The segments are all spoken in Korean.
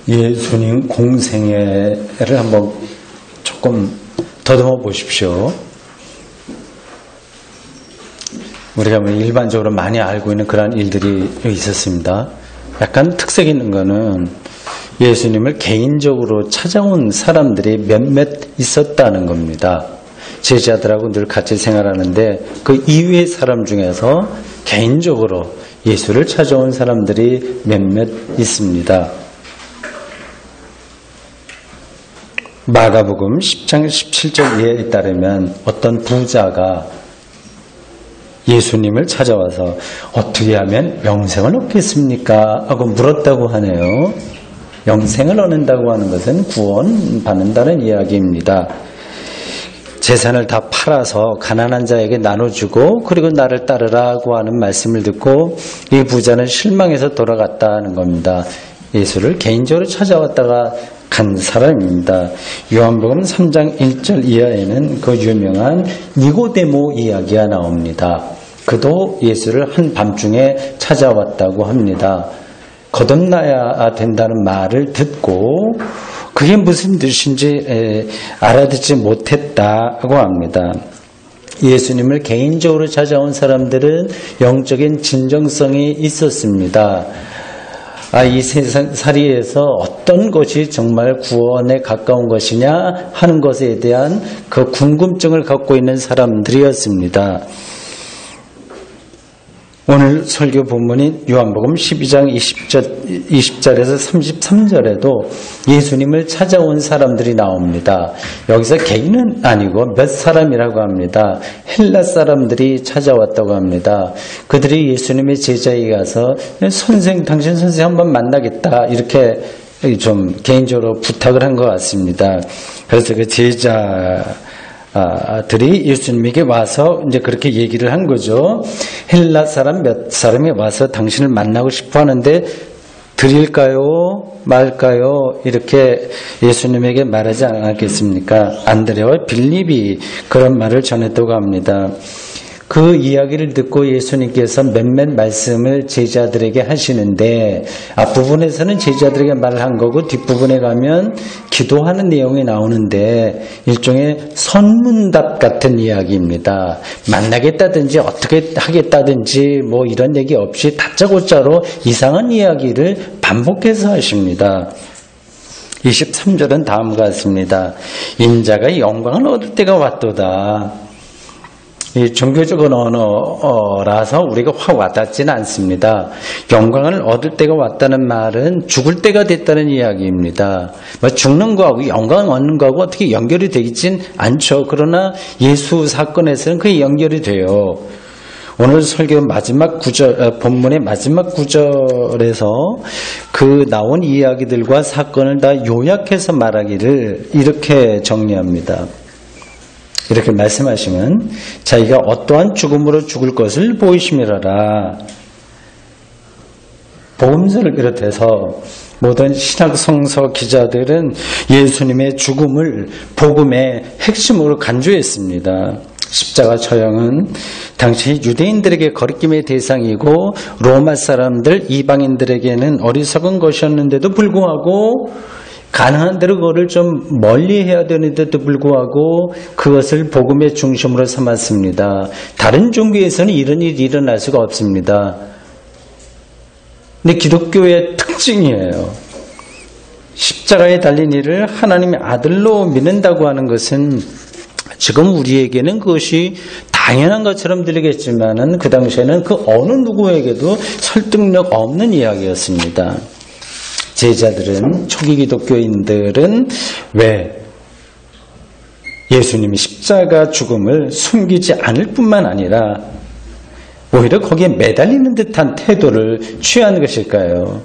예수님 공생애를 한번 조금 더듬어 보십시오. 우리가 일반적으로 많이 알고 있는 그런 일들이 있었습니다. 약간 특색 있는 거는 예수님을 개인적으로 찾아온 사람들이 몇몇 있었다는 겁니다. 제자들하고 늘 같이 생활하는데 그 이외의 사람 중에서 개인적으로 예수를 찾아온 사람들이 몇몇 있습니다. 마가복음 10장 17절에 따르면 어떤 부자가 예수님을 찾아와서 어떻게 하면 영생을 얻겠습니까? 하고 물었다고 하네요. 영생을 얻는다고 하는 것은 구원받는다는 이야기입니다. 재산을 다 팔아서 가난한 자에게 나눠주고 그리고 나를 따르라고 하는 말씀을 듣고 이 부자는 실망해서 돌아갔다는 겁니다. 예수를 개인적으로 찾아왔다가 간 사람입니다. 요한복음 3장 1절 이하에는 그 유명한 니고데모 이야기가 나옵니다. 그도 예수를 한밤중에 찾아왔다고 합니다. 거듭나야 된다는 말을 듣고 그게 무슨 뜻인지 알아듣지 못했다고 합니다. 예수님을 개인적으로 찾아온 사람들은 영적인 진정성이 있었습니다. 이 세상살이에서 어떤 것이 정말 구원에 가까운 것이냐 하는 것에 대한 그 궁금증을 갖고 있는 사람들이었습니다. 오늘 설교 본문인 요한복음 12장 20절에서 33절에도 예수님을 찾아온 사람들이 나옵니다. 여기서 개인은 아니고 몇 사람이라고 합니다. 헬라 사람들이 찾아왔다고 합니다. 그들이 예수님의 제자에게 가서 당신 선생 한번 만나겠다 이렇게 좀 개인적으로 부탁을 한 것 같습니다. 그래서 그 제자들이 예수님에게 와서 이제 그렇게 얘기를 한 거죠. 헬라 사람 몇 사람이 와서 당신을 만나고 싶어 하는데 드릴까요? 말까요? 이렇게 예수님에게 말하지 않았겠습니까? 안드레와 빌립이 그런 말을 전했다고 합니다. 그 이야기를 듣고 예수님께서 몇몇 말씀을 제자들에게 하시는데 앞부분에서는 제자들에게 말을 한 거고 뒷부분에 가면 기도하는 내용이 나오는데 일종의 선문답 같은 이야기입니다. 만나겠다든지 어떻게 하겠다든지 뭐 이런 얘기 없이 다짜고짜로 이상한 이야기를 반복해서 하십니다. 23절은 다음과 같습니다. 인자가 영광을 얻을 때가 왔도다. 이 종교적인 언어라서 우리가 확 와닿지는 않습니다. 영광을 얻을 때가 왔다는 말은 죽을 때가 됐다는 이야기입니다. 죽는 거하고 영광을 얻는 거하고 어떻게 연결이 되긴 않죠. 그러나 예수 사건에서는 그게 연결이 돼요. 오늘 설교 마지막 구절, 본문의 마지막 구절에서 그 나온 이야기들과 사건을 다 요약해서 말하기를 이렇게 정리합니다. 이렇게 말씀하시면 자기가 어떠한 죽음으로 죽을 것을 보이심이라라. 복음서를 비롯해서 모든 신학성서 기자들은 예수님의 죽음을 복음의 핵심으로 간주했습니다. 십자가 처형은 당시 유대인들에게 거리낌의 대상이고 로마 사람들 이방인들에게는 어리석은 것이었는데도 불구하고 가능한 대로 그거를 좀 멀리 해야 되는데도 불구하고 그것을 복음의 중심으로 삼았습니다. 다른 종교에서는 이런 일이 일어날 수가 없습니다. 근데 기독교의 특징이에요. 십자가에 달린 이를 하나님의 아들로 믿는다고 하는 것은 지금 우리에게는 그것이 당연한 것처럼 들리겠지만은 그 당시에는 그 어느 누구에게도 설득력 없는 이야기였습니다. 제자들은 초기 기독교인들은 왜 예수님이 십자가 죽음을 숨기지 않을 뿐만 아니라 오히려 거기에 매달리는 듯한 태도를 취한 것일까요?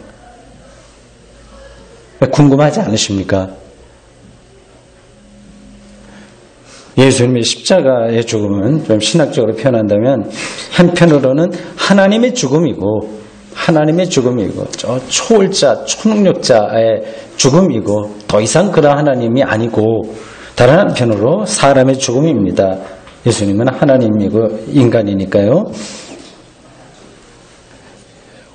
궁금하지 않으십니까? 예수님의 십자가의 죽음은 좀 신학적으로 표현한다면 한편으로는 하나님의 죽음이고 저 초월자, 초능력자의 죽음이고 더 이상 그런 하나님이 아니고 다른 한편으로 사람의 죽음입니다. 예수님은 하나님이고 인간이니까요.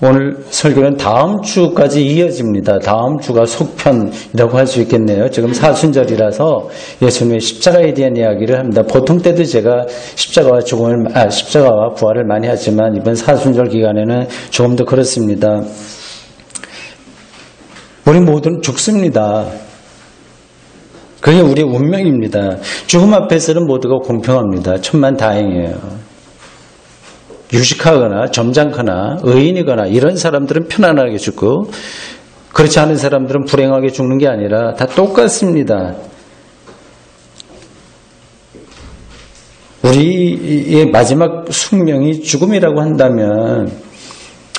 오늘 설교는 다음 주까지 이어집니다. 다음 주가 속편이라고 할 수 있겠네요. 지금 사순절이라서 예수님의 십자가에 대한 이야기를 합니다. 보통 때도 제가 십자가와 부활을 많이 하지만 이번 사순절 기간에는 조금 더 그렇습니다. 우리 모두는 죽습니다. 그게 우리의 운명입니다. 죽음 앞에서는 모두가 공평합니다. 천만다행이에요. 유식하거나 점잖거나 의인이거나 이런 사람들은 편안하게 죽고 그렇지 않은 사람들은 불행하게 죽는 게 아니라 다 똑같습니다. 우리의 마지막 숙명이 죽음이라고 한다면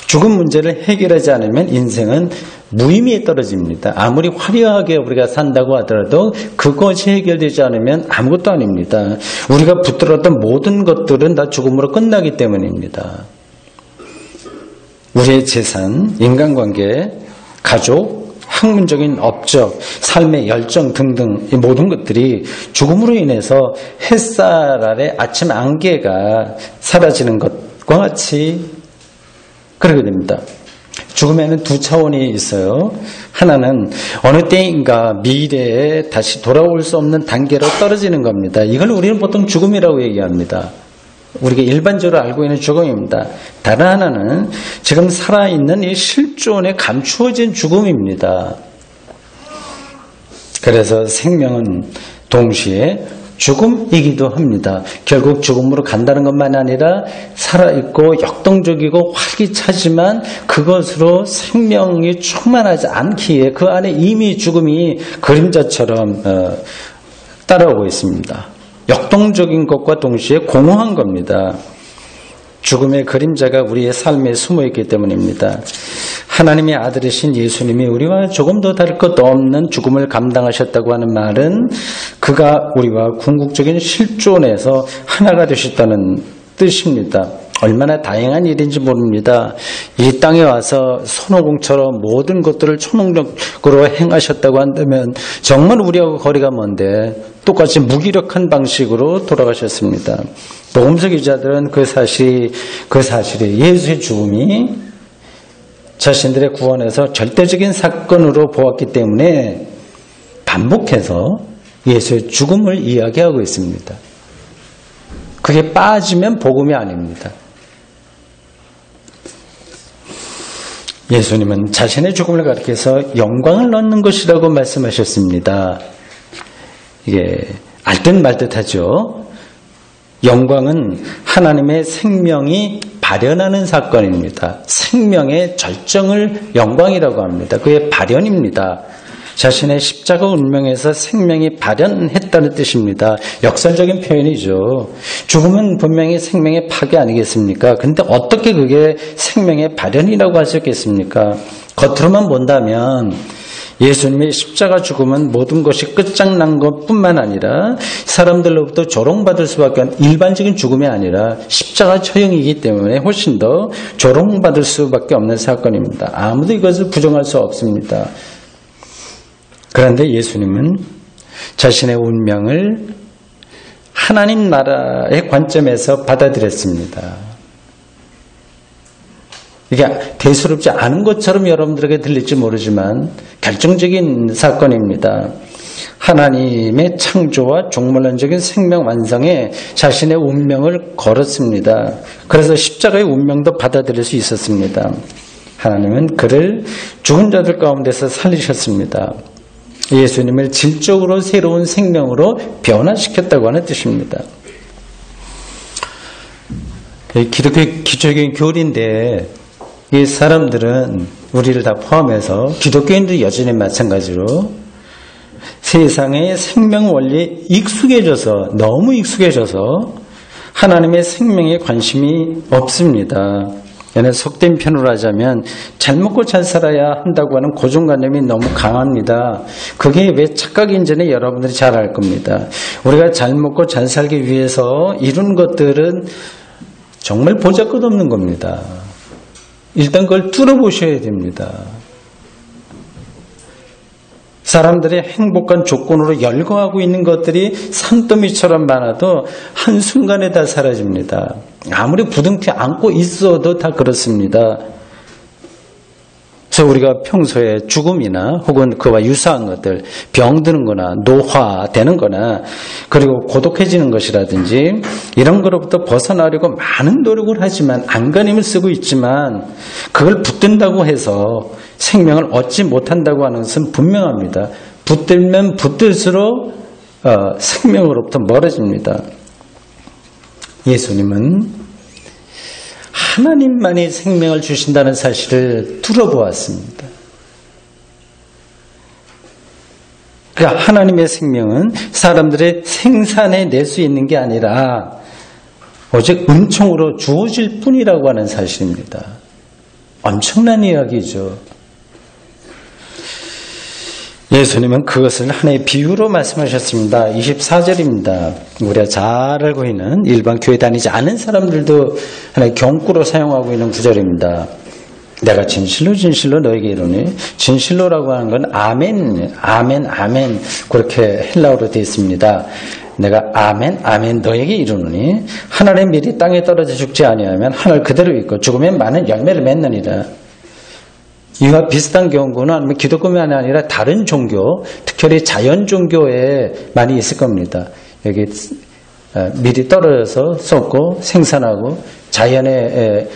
죽음 문제를 해결하지 않으면 인생은 무의미에 떨어집니다. 아무리 화려하게 우리가 산다고 하더라도 그것이 해결되지 않으면 아무것도 아닙니다. 우리가 붙들었던 모든 것들은 다 죽음으로 끝나기 때문입니다. 우리의 재산, 인간관계, 가족, 학문적인 업적, 삶의 열정 등등 이 모든 것들이 죽음으로 인해서 햇살 아래 아침 안개가 사라지는 것과 같이 그러게 됩니다. 죽음에는 두 차원이 있어요. 하나는 어느 때인가 미래에 다시 돌아올 수 없는 단계로 떨어지는 겁니다. 이걸 우리는 보통 죽음이라고 얘기합니다. 우리가 일반적으로 알고 있는 죽음입니다. 다른 하나는 지금 살아있는 이 실존에 감추어진 죽음입니다. 그래서 생명은 동시에 죽음이기도 합니다. 결국 죽음으로 간다는 것만 아니라 살아있고 역동적이고 활기차지만 그것으로 생명이 충만하지 않기에 그 안에 이미 죽음이 그림자처럼 따라오고 있습니다. 역동적인 것과 동시에 공허한 겁니다. 죽음의 그림자가 우리의 삶에 숨어있기 때문입니다. 하나님의 아들이신 예수님이 우리와 조금 더 다를 것 없는 죽음을 감당하셨다고 하는 말은 그가 우리와 궁극적인 실존에서 하나가 되셨다는 뜻입니다. 얼마나 다행한 일인지 모릅니다. 이 땅에 와서 손오공처럼 모든 것들을 초능력으로 행하셨다고 한다면 정말 우리하고 거리가 먼데 똑같이 무기력한 방식으로 돌아가셨습니다. 복음서 기자들은 그 사실이 예수의 죽음이 자신들의 구원에서 절대적인 사건으로 보았기 때문에 반복해서 예수의 죽음을 이야기하고 있습니다. 그게 빠지면 복음이 아닙니다. 예수님은 자신의 죽음을 가리켜서 영광을 얻는 것이라고 말씀하셨습니다. 이게 알듯 말듯하죠. 영광은 하나님의 생명이 발현하는 사건입니다. 생명의 절정을 영광이라고 합니다. 그게 발현입니다. 자신의 십자가 운명에서 생명이 발현했다는 뜻입니다. 역설적인 표현이죠. 죽음은 분명히 생명의 파괴 아니겠습니까? 근데 어떻게 그게 생명의 발현이라고 할 수 있겠습니까? 겉으로만 본다면 예수님의 십자가 죽음은 모든 것이 끝장난 것뿐만 아니라 사람들로부터 조롱받을 수밖에 없는 일반적인 죽음이 아니라 십자가 처형이기 때문에 훨씬 더 조롱받을 수밖에 없는 사건입니다. 아무도 이것을 부정할 수 없습니다. 그런데 예수님은 자신의 운명을 하나님 나라의 관점에서 받아들였습니다. 이게 대수롭지 않은 것처럼 여러분들에게 들릴지 모르지만 결정적인 사건입니다. 하나님의 창조와 종말론적인 생명 완성에 자신의 운명을 걸었습니다. 그래서 십자가의 운명도 받아들일 수 있었습니다. 하나님은 그를 죽은 자들 가운데서 살리셨습니다. 예수님을 질적으로 새로운 생명으로 변화시켰다고 하는 뜻입니다. 기독교의 기초적인 교리인데 이 사람들은 우리를 다 포함해서 기독교인들이 여전히 마찬가지로 세상의 생명 원리에 너무 익숙해져서 하나님의 생명에 관심이 없습니다. 얘는 속된 편으로 하자면 잘 먹고 잘 살아야 한다고 하는 고정관념이 너무 강합니다. 그게 왜 착각인지는 여러분들이 잘 알 겁니다. 우리가 잘 먹고 잘 살기 위해서 이룬 것들은 정말 보잘것없는 겁니다. 일단 그걸 뚫어보셔야 됩니다. 사람들의 행복한 조건으로 열거하고 있는 것들이 산더미처럼 많아도 한순간에 다 사라집니다. 아무리 부둥켜 안고 있어도 다 그렇습니다. 그래서 우리가 평소에 죽음이나 혹은 그와 유사한 것들, 병드는 거나 노화되는 거나 그리고 고독해지는 것이라든지 이런 거로부터 벗어나려고 많은 노력을 하지만 안간힘을 쓰고 있지만 그걸 붙든다고 해서 생명을 얻지 못한다고 하는 것은 분명합니다. 붙들면 붙들수록 생명으로부터 멀어집니다. 예수님은 하나님만이 생명을 주신다는 사실을 뚫어보았습니다. 그러니까 하나님의 생명은 사람들의 생산해 낼 수 있는 게 아니라 오직 은총으로 주어질 뿐이라고 하는 사실입니다. 엄청난 이야기죠. 예수님은 그것을 하나의 비유로 말씀하셨습니다. 24절입니다. 우리가 잘 알고 있는 일반 교회 다니지 않은 사람들도 하나의 경구로 사용하고 있는 구절입니다. 내가 진실로 진실로 너에게 이르노니, 진실로라고 하는 건 아멘, 아멘, 아멘 그렇게 헬라어로 되어 있습니다. 내가 아멘, 아멘 너에게 이르노니 하늘의 밀이 땅에 떨어져 죽지 아니하면 하늘 그대로 있고 죽으면 많은 열매를 맺느니라. 이와 비슷한 경우는 아니면 기독교만이 아니라 다른 종교, 특별히 자연 종교에 많이 있을 겁니다. 여기 밀이 떨어져서 쏟고 생산하고 자연의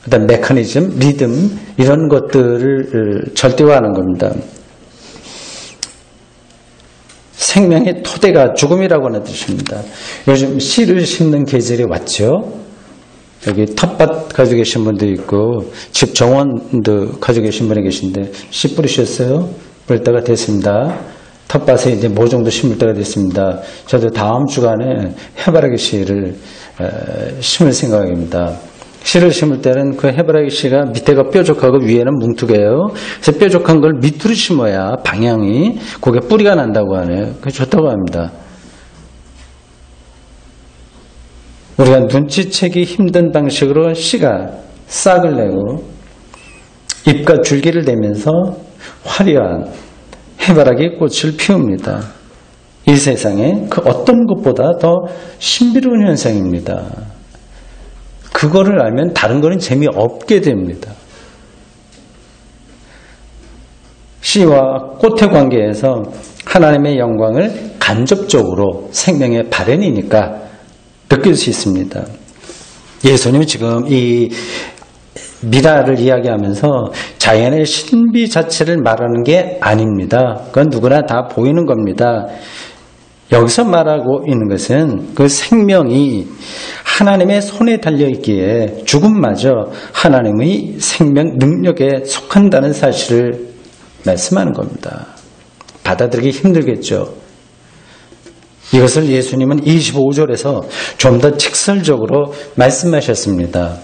어떤 메커니즘, 리듬 이런 것들을 절대화하는 겁니다. 생명의 토대가 죽음이라고 하는 뜻입니다. 요즘 씨를 심는 계절이 왔죠. 여기 텃밭 가지고 계신 분도 있고 집 정원도 가지고 계신 분이 계신데 씨 뿌리셨어요? 뿌릴 때가 됐습니다. 텃밭에 이제 모종도 심을 때가 됐습니다. 저도 다음 주간에 해바라기 씨를 심을 생각입니다. 씨를 심을 때는 그 해바라기 씨가 밑에가 뾰족하고 위에는 뭉툭해요. 그래서 뾰족한 걸 밑으로 심어야 방향이 거기에 뿌리가 난다고 하네요. 그게 좋다고 합니다. 우리가 눈치채기 힘든 방식으로 씨가 싹을 내고 잎과 줄기를 내면서 화려한 해바라기 꽃을 피웁니다. 이 세상에 그 어떤 것보다 더 신비로운 현상입니다. 그거를 알면 다른 거는 재미없게 됩니다. 씨와 꽃의 관계에서 하나님의 영광을 간접적으로 생명의 발현이니까 느낄 수 있습니다. 예수님은 지금 이 미라를 이야기하면서 자연의 신비 자체를 말하는 게 아닙니다. 그건 누구나 다 보이는 겁니다. 여기서 말하고 있는 것은 그 생명이 하나님의 손에 달려있기에 죽음마저 하나님의 생명 능력에 속한다는 사실을 말씀하는 겁니다. 받아들이기 힘들겠죠. 이것을 예수님은 25절에서 좀 더 직설적으로 말씀하셨습니다.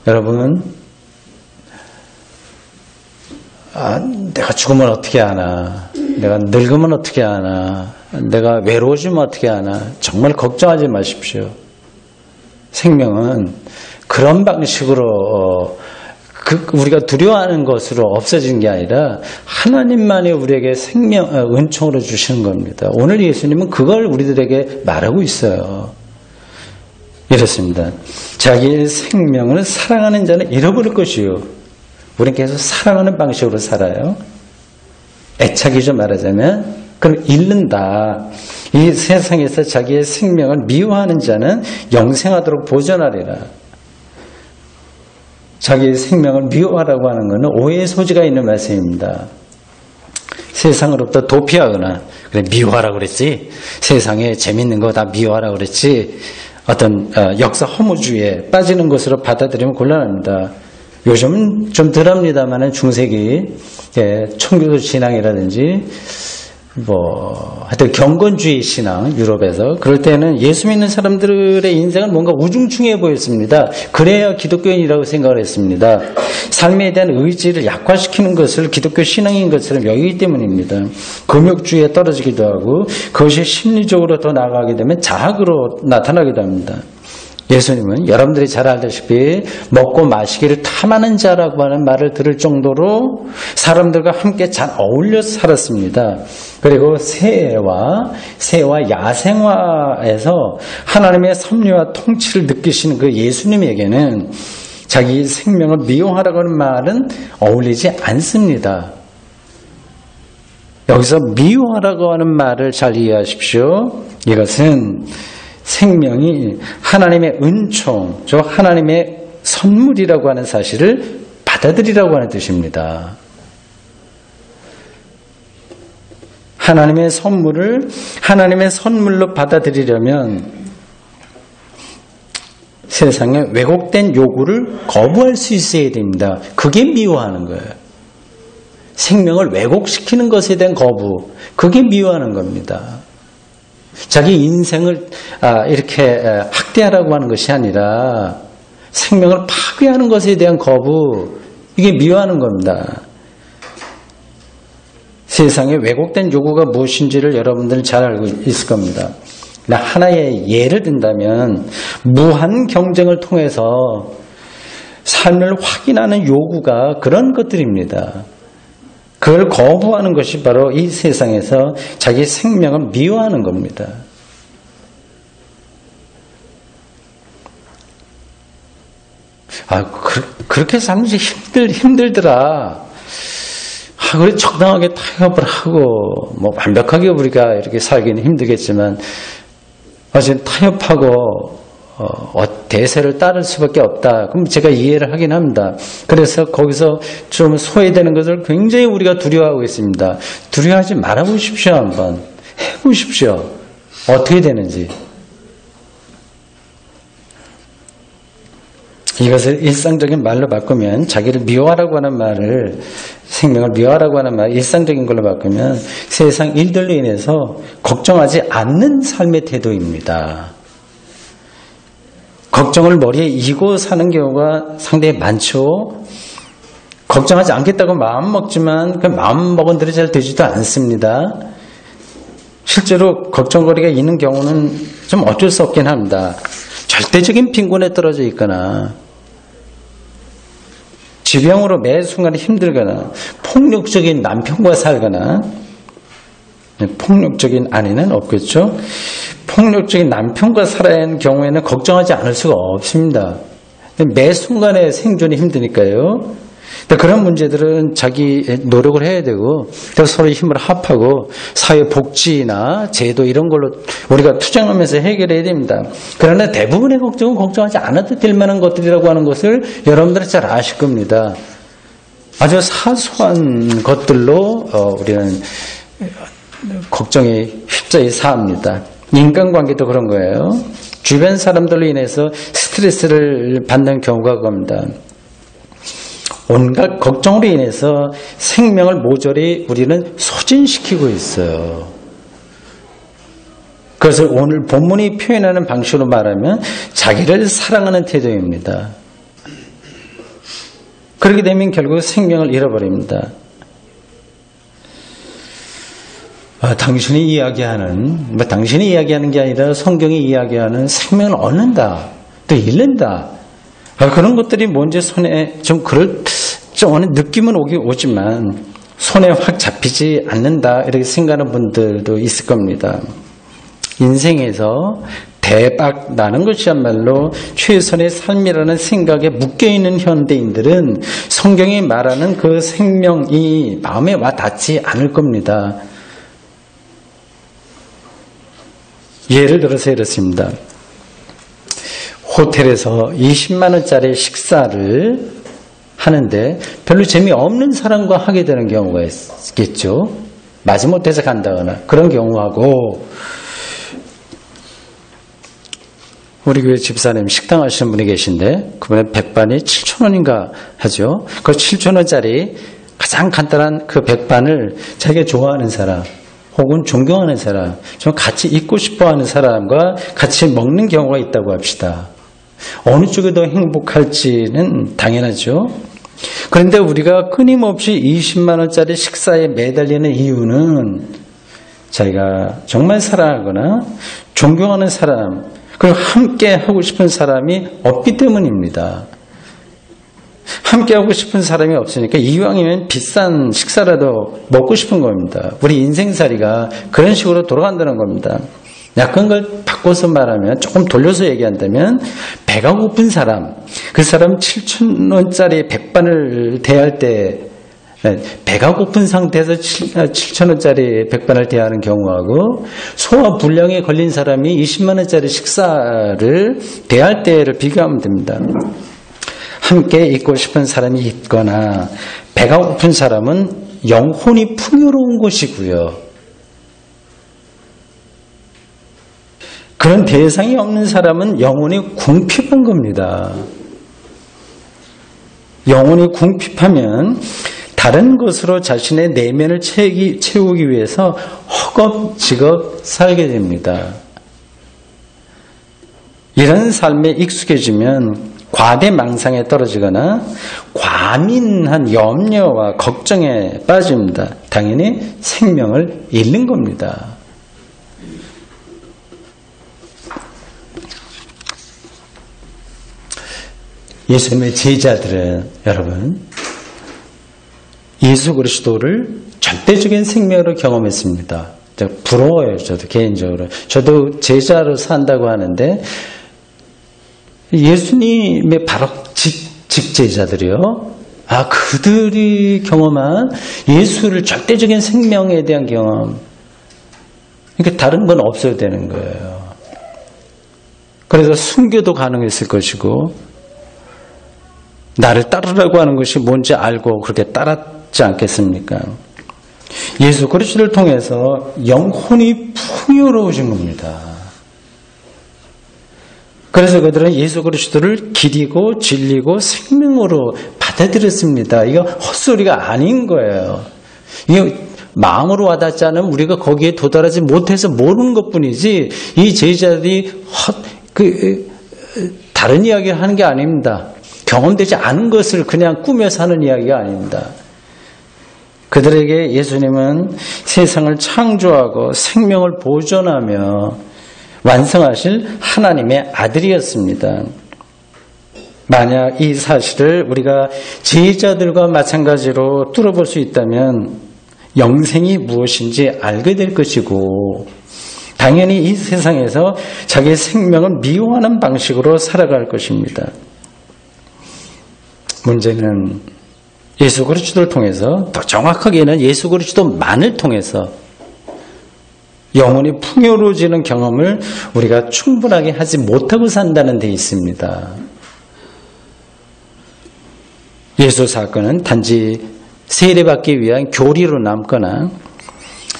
여러분, 내가 죽으면 어떻게 하나? 내가 늙으면 어떻게 하나? 내가 외로워지면 어떻게 하나? 정말 걱정하지 마십시오. 생명은 그런 방식으로 우리가 두려워하는 것으로 없어지는 게 아니라 하나님만이 우리에게 은총으로 주시는 겁니다. 오늘 예수님은 그걸 우리들에게 말하고 있어요. 이렇습니다. 자기의 생명을 사랑하는 자는 잃어버릴 것이요. 우리는 계속 사랑하는 방식으로 살아요. 애착이죠, 말하자면. 그럼 잃는다. 이 세상에서 자기의 생명을 미워하는 자는 영생하도록 보존하리라. 자기의 생명을 미워하라고 하는 것은 오해의 소지가 있는 말씀입니다. 세상으로부터 도피하거나, 그래, 미워하라고 그랬지? 세상에 재밌는 거 다 미워하라고 그랬지? 어떤 역사 허무주의에 빠지는 것으로 받아들이면 곤란합니다. 요즘은 좀 덜합니다만 중세기 청교도 신앙이라든지 하여튼 경건주의 신앙 유럽에서 그럴 때는 예수 믿는 사람들의 인생은 뭔가 우중충해 보였습니다. 그래야 기독교인이라고 생각을 했습니다. 삶에 대한 의지를 약화시키는 것을 기독교 신앙인 것처럼 여기기 때문입니다. 금욕주의에 떨어지기도 하고 그것이 심리적으로 더 나아가게 되면 자학으로 나타나기도 합니다. 예수님은 여러분들이 잘 알다시피 먹고 마시기를 탐하는 자라고 하는 말을 들을 정도로 사람들과 함께 잘 어울려 살았습니다. 그리고 세와 야생화에서 하나님의 섭리와 통치를 느끼시는 그 예수님에게는 자기 생명을 미워하라고 하는 말은 어울리지 않습니다. 여기서 미워하라고 하는 말을 잘 이해하십시오. 이것은 생명이 하나님의 은총, 저 하나님의 선물이라고 하는 사실을 받아들이라고 하는 뜻입니다. 하나님의 선물을 하나님의 선물로 받아들이려면 세상에 왜곡된 요구를 거부할 수 있어야 됩니다. 그게 미워하는 거예요. 생명을 왜곡시키는 것에 대한 거부, 그게 미워하는 겁니다. 자기 인생을 이렇게 학대하라고 하는 것이 아니라 생명을 파괴하는 것에 대한 거부, 이게 미워하는 겁니다. 세상에 왜곡된 요구가 무엇인지를 여러분들은 잘 알고 있을 겁니다. 하나의 예를 든다면 무한 경쟁을 통해서 삶을 확인하는 요구가 그런 것들입니다. 그걸 거부하는 것이 바로 이 세상에서 자기 생명을 미워하는 겁니다. 그렇게 살면 힘들더라. 그래 적당하게 타협을 하고 완벽하게 우리가 이렇게 살기는 힘들겠지만 어쨌든 타협하고 대세를 따를 수밖에 없다. 그럼 제가 이해를 하긴 합니다. 그래서 거기서 좀 소외되는 것을 굉장히 우리가 두려워하고 있습니다. 두려워하지 말아보십시오. 한번 해보십시오. 어떻게 되는지. 이것을 일상적인 말로 바꾸면, 자기를 미워하라고 하는 말을, 생명을 미워하라고 하는 말, 일상적인 걸로 바꾸면 세상 일들로 인해서 걱정하지 않는 삶의 태도입니다. 걱정을 머리에 이고 사는 경우가 상당히 많죠. 걱정하지 않겠다고 마음먹지만 그 마음먹은 대로 잘 되지도 않습니다. 실제로 걱정거리가 있는 경우는 좀 어쩔 수 없긴 합니다. 절대적인 빈곤에 떨어져 있거나 지병으로 매 순간에 힘들거나 폭력적인 남편과 살거나, 폭력적인 아내는 없겠죠. 폭력적인 남편과 살아야 하는 경우에는 걱정하지 않을 수가 없습니다. 매 순간에 생존이 힘드니까요. 그런 문제들은 자기 노력을 해야 되고, 서로 힘을 합하고 사회복지나 제도 이런 걸로 우리가 투쟁하면서 해결해야 됩니다. 그러나 대부분의 걱정은 걱정하지 않아도 될 만한 것들이라고 하는 것을 여러분들은 잘 아실 겁니다. 아주 사소한 것들로 우리는 걱정에 휩싸여 사합니다. 인간관계도 그런 거예요. 주변 사람들로 인해서 스트레스를 받는 경우가 겁니다. 온갖 걱정으로 인해서 생명을 모조리 우리는 소진시키고 있어요. 그것을 오늘 본문이 표현하는 방식으로 말하면 자기를 사랑하는 태도입니다. 그렇게 되면 결국 생명을 잃어버립니다. 당신이 이야기하는 게 아니라 성경이 이야기하는 생명을 얻는다, 또 잃는다. 그런 것들이 뭔지 손에 좀 어느 느낌은 오지만 손에 확 잡히지 않는다, 이렇게 생각하는 분들도 있을 겁니다. 인생에서 대박 나는 것이야말로 최선의 삶이라는 생각에 묶여있는 현대인들은 성경이 말하는 그 생명이 마음에 와 닿지 않을 겁니다. 예를 들어서 이렇습니다. 호텔에서 20만 원짜리 식사를 하는데 별로 재미없는 사람과 하게 되는 경우가 있겠죠. 마지못해서 간다거나 그런 경우하고, 우리 교회 집사님 식당 하시는 분이 계신데 그분의 백반이 7,000원인가 하죠. 그 7,000원짜리 가장 간단한 그 백반을 자기가 좋아하는 사람 혹은 존경하는 사람, 좀 같이 있고 싶어하는 사람과 같이 먹는 경우가 있다고 합시다. 어느 쪽이 더 행복할지는 당연하죠. 그런데 우리가 끊임없이 20만 원짜리 식사에 매달리는 이유는 자기가 정말 사랑하거나 존경하는 사람, 그리고 함께 하고 싶은 사람이 없기 때문입니다. 함께 하고 싶은 사람이 없으니까 이왕이면 비싼 식사라도 먹고 싶은 겁니다. 우리 인생살이가 그런 식으로 돌아간다는 겁니다. 약간 걸 바꿔서 말하면, 조금 돌려서 얘기한다면, 배가 고픈 사람, 그 사람 7,000원짜리 백반을 대할 때, 배가 고픈 상태에서 7,000원짜리 백반을 대하는 경우하고, 소화 불량에 걸린 사람이 20만원짜리 식사를 대할 때를 비교하면 됩니다. 함께 있고 싶은 사람이 있거나, 배가 고픈 사람은 영혼이 풍요로운 것이고요. 그런 대상이 없는 사람은 영혼이 궁핍한 겁니다. 영혼이 궁핍하면 다른 것으로 자신의 내면을 채우기 위해서 허겁지겁 살게 됩니다. 이런 삶에 익숙해지면 과대망상에 떨어지거나 과민한 염려와 걱정에 빠집니다. 당연히 생명을 잃는 겁니다. 예수님의 제자들은 여러분 예수 그리스도를 절대적인 생명으로 경험했습니다. 부러워요. 저도 개인적으로. 저도 제자로 산다고 하는데 예수님의 바로 직제자들이요. 그들이 경험한 예수를 절대적인 생명에 대한 경험. 그러니까 다른 건 없어야 되는 거예요. 그래서 순교도 가능했을 것이고 나를 따르라고 하는 것이 뭔지 알고 그렇게 따랐지 않겠습니까? 예수 그리스도를 통해서 영혼이 풍요로워진 겁니다. 그래서 그들은 예수 그리스도를 길이고 진리고 생명으로 받아들였습니다. 이거 헛소리가 아닌 거예요. 이거 마음으로 와닿지 않으면 우리가 거기에 도달하지 못해서 모르는 것뿐이지 이 제자들이 다른 이야기를 하는 게 아닙니다. 경험되지 않은 것을 그냥 꾸며서 하는 이야기가 아닙니다. 그들에게 예수님은 세상을 창조하고 생명을 보존하며 완성하실 하나님의 아들이었습니다. 만약 이 사실을 우리가 제자들과 마찬가지로 뚫어볼 수 있다면 영생이 무엇인지 알게 될 것이고 당연히 이 세상에서 자기의 생명을 미워하는 방식으로 살아갈 것입니다. 문제는 예수 그리스도를 통해서 더 정확하게는 예수 그리스도만을 통해서 영혼이 풍요로워지는 경험을 우리가 충분하게 하지 못하고 산다는 데 있습니다. 예수 사건은 단지 세례받기 위한 교리로 남거나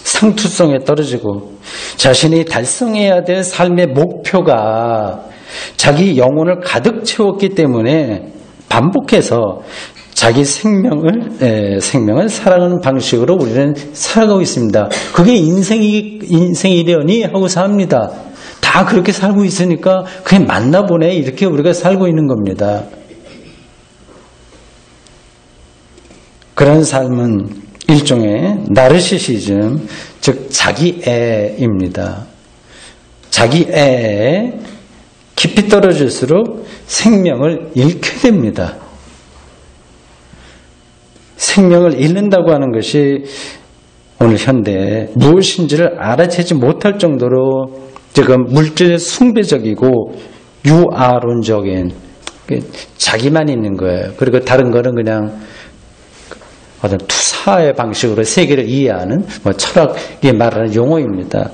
상투성에 떨어지고 자신이 달성해야 될 삶의 목표가 자기 영혼을 가득 채웠기 때문에 반복해서 자기 생명을 살아가는 방식으로 우리는 살아가고 있습니다. 그게 인생이려니 하고 삽니다. 다 그렇게 살고 있으니까 그게 맞나 보네 이렇게 우리가 살고 있는 겁니다. 그런 삶은 일종의 나르시시즘, 즉 자기애입니다. 자기애에 깊이 떨어질수록 생명을 잃게 됩니다. 생명을 잃는다고 하는 것이 오늘 현대에 무엇인지를 알아채지 못할 정도로 지금 물질 숭배적이고 유아론적인 자기만 있는 거예요. 그리고 다른 거는 그냥 어떤 투사의 방식으로 세계를 이해하는 철학이 말하는 용어입니다.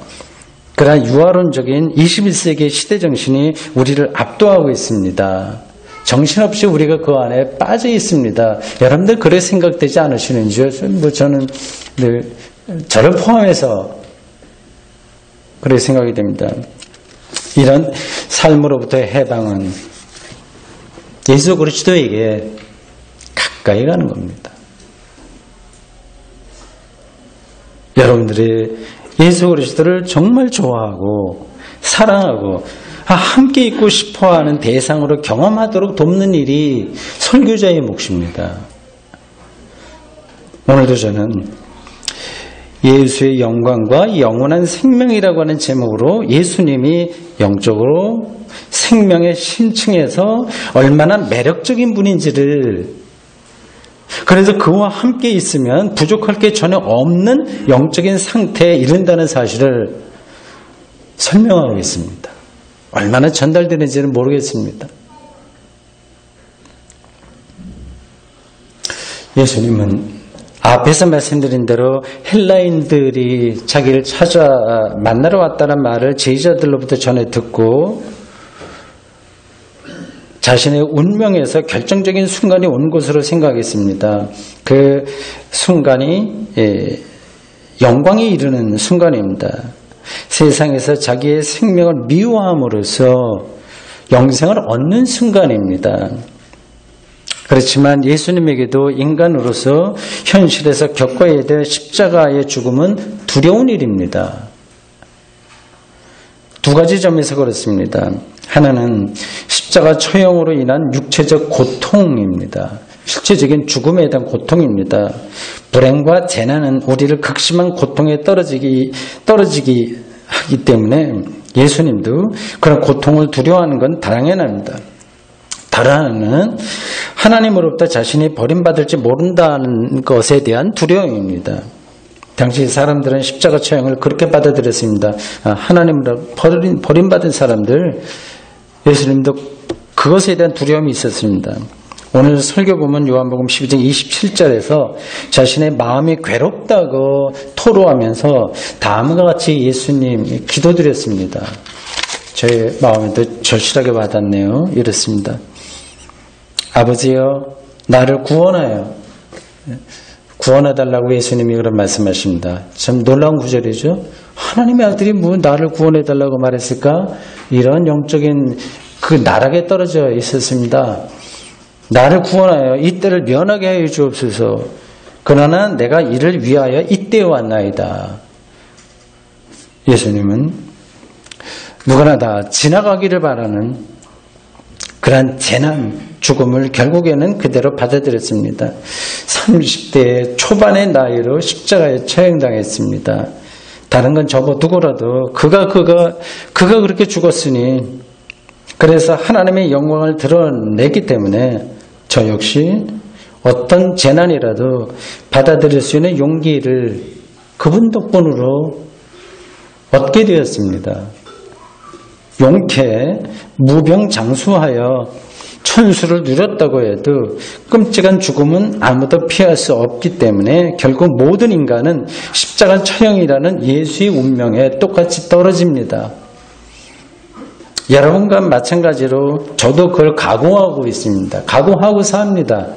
그러한 유아론적인 21세기의 시대정신이 우리를 압도하고 있습니다. 정신없이 우리가 그 안에 빠져 있습니다. 여러분들 그렇게 생각되지 않으시는지요? 저는 늘 저를 포함해서 그렇게 생각이 됩니다. 이런 삶으로부터의 해방은 예수 그리스도에게 가까이 가는 겁니다. 여러분들이 예수 그리스도를 정말 좋아하고 사랑하고 함께 있고 싶어하는 대상으로 경험하도록 돕는 일이 설교자의 몫입니다. 오늘도 저는 예수의 영광과 영원한 생명이라고 하는 제목으로 예수님이 영적으로 생명의 심층에서 얼마나 매력적인 분인지를 그래서 그와 함께 있으면 부족할 게 전혀 없는 영적인 상태에 이른다는 사실을 설명하고 있습니다. 얼마나 전달되는지는 모르겠습니다. 예수님은 앞에서 말씀드린 대로 헬라인들이 자기를 찾아 만나러 왔다는 말을 제자들로부터 전해 듣고 자신의 운명에서 결정적인 순간이 온 것으로 생각했습니다. 그 순간이 영광에 이르는 순간입니다. 세상에서 자기의 생명을 미워함으로써 영생을 얻는 순간입니다. 그렇지만 예수님에게도 인간으로서 현실에서 겪어야 될 십자가의 죽음은 두려운 일입니다. 두 가지 점에서 그렇습니다. 하나는 십자가 처형으로 인한 육체적 고통입니다. 실제적인 죽음에 대한 고통입니다. 불행과 재난은 우리를 극심한 고통에 떨어지기 하기 때문에 예수님도 그런 고통을 두려워하는 건 당연합니다. 다른 하나는 하나님으로부터 자신이 버림받을지 모른다는 것에 대한 두려움입니다. 당시 사람들은 십자가 처형을 그렇게 받아들였습니다. 하나님으로 버림받은 사람들, 예수님도 그것에 대한 두려움이 있었습니다. 오늘 설교 보면 요한복음 12장 27절에서 자신의 마음이 괴롭다고 토로하면서 다음과 같이 예수님 기도드렸습니다. 저의 마음에도 절실하게 와닿네요. 이렇습니다. 아버지여, 나를 구원해달라고 예수님이 그런 말씀하십니다. 참 놀라운 구절이죠. 하나님의 아들이 뭐 나를 구원해달라고 말했을까? 이런 영적인 그 나락에 떨어져 있었습니다. 나를 구원하여 이때를 면하게 하여 주옵소서. 그러나 내가 이를 위하여 이때에 왔나이다. 예수님은 누구나 다 지나가기를 바라는 그러한 재난, 죽음을 결국에는 그대로 받아들였습니다. 30대 초반의 나이로 십자가에 처형당했습니다. 다른 건 접어 두고라도 그가 그렇게 죽었으니 그래서 하나님의 영광을 드러내기 때문에 저 역시 어떤 재난이라도 받아들일 수 있는 용기를 그분 덕분으로 얻게 되었습니다. 용케 무병장수하여 천수를 누렸다고 해도 끔찍한 죽음은 아무도 피할 수 없기 때문에 결국 모든 인간은 십자가 처형이라는 예수의 운명에 똑같이 떨어집니다. 여러분과 마찬가지로 저도 그걸 각오하고 있습니다. 각오하고 삽니다.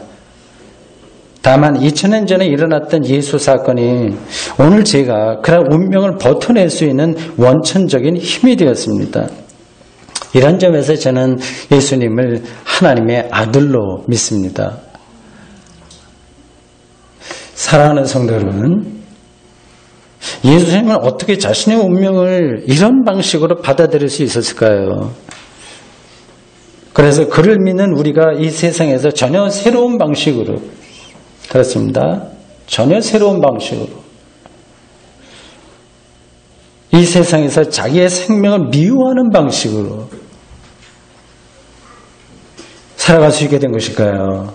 다만 2000년 전에 일어났던 예수 사건이 오늘 제가 그런 운명을 버텨낼 수 있는 원천적인 힘이 되었습니다. 이런 점에서 저는 예수님을 하나님의 아들로 믿습니다. 사랑하는 성도 여러분, 예수님은 어떻게 자신의 운명을 이런 방식으로 받아들일 수 있었을까요? 그래서 그를 믿는 우리가 이 세상에서 전혀 새로운 방식으로, 그렇습니다. 전혀 새로운 방식으로 이 세상에서 자기의 생명을 미워하는 방식으로 살아갈 수 있게 된 것일까요?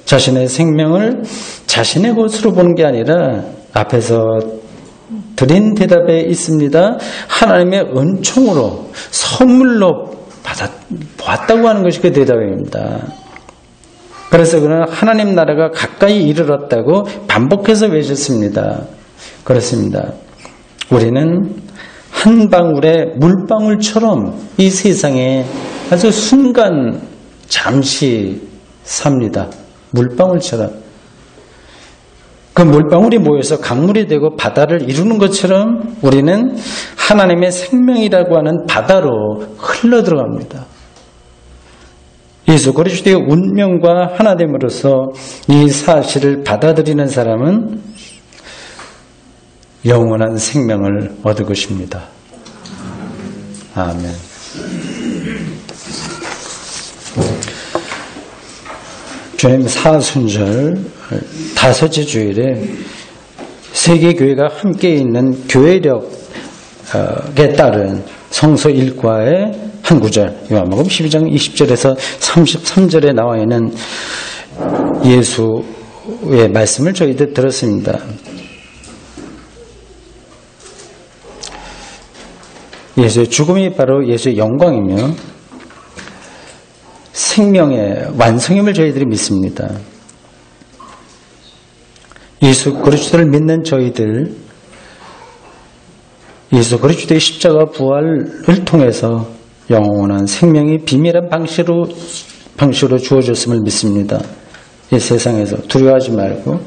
자신의 생명을 자신의 것으로 보는 게 아니라 앞에서 드린 대답에 있습니다. 하나님의 은총으로 선물로 받았다고 하는 것이 그 대답입니다. 그래서 그는 하나님 나라가 가까이 이르렀다고 반복해서 외쳤습니다. 그렇습니다. 우리는 한 방울의 물방울처럼 이 세상에 아주 순간 잠시 삽니다. 물방울처럼. 그 물방울이 모여서 강물이 되고 바다를 이루는 것처럼 우리는 하나님의 생명이라고 하는 바다로 흘러들어갑니다. 예수 그리스도의 운명과 하나됨으로써 이 사실을 받아들이는 사람은 영원한 생명을 얻을 것입니다. 아멘. 주님 사순절 다섯째 주일에 세계교회가 함께 있는 교회력에 따른 성서 일과의 한 구절, 요한복음 12장 20절에서 33절에 나와 있는 예수의 말씀을 저희들 들었습니다. 예수의 죽음이 바로 예수의 영광이며 생명의 완성임을 저희들이 믿습니다. 예수 그리스도를 믿는 저희들, 예수 그리스도의 십자가 부활을 통해서 영원한 생명이 비밀한 방식으로 주어졌음을 믿습니다. 이 세상에서 두려워하지 말고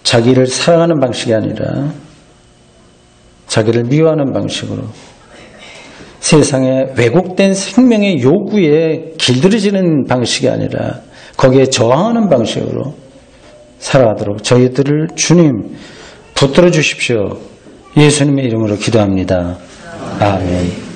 자기를 사랑하는 방식이 아니라 자기를 미워하는 방식으로 세상의 왜곡된 생명의 요구에 길들여지는 방식이 아니라 거기에 저항하는 방식으로 살아가도록 저희들을 주님 붙들어 주십시오. 예수님의 이름으로 기도합니다. 아멘.